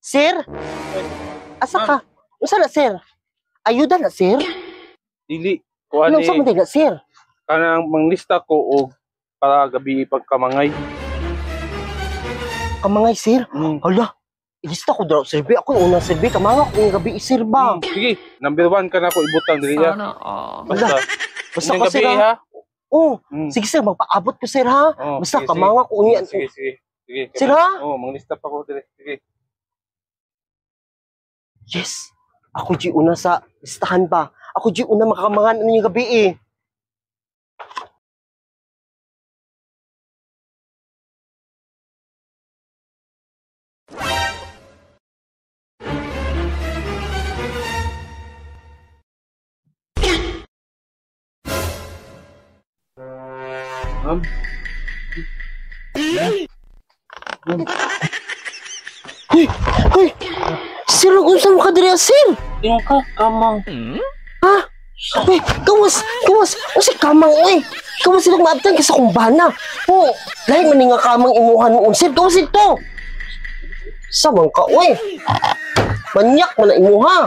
Sir? Asa ka? Unsa na, sir? Ayuda na, sir? Dili. Ano sa mga na, sir? Kanang manglista ko og para gabi pagkamangay. Kamangay, sir? Hala, ilista ko daw, sir. Ako yung unang, sir. Kamanga ko yung gabi, sir ba? Sige, number 1 ka na ko ibutang dili ya. Basta. Basta Unyang ko, sir, gabi, ha? ha? Oo. Sige, sir. Magpaabot ko, sir, ha? Basta sige, kamanga ko unian. Sige. Sir, ha? Manglista pa ko dili. Sige. Yes. Ako di una sa listahan pa. Ako di una makamangan ano yung gabi eh. Hoy! Sir, unsa mo ka diri, sir? Yung ka kamang. Ha? Uy, kawas! Usi kamang, uy! Kawas silang maabtan kasi kung bana. Oh, lahi man nga kamang imuhan mo, sir. Kawas ito! Samang ka, uy! Manyak man na imuha!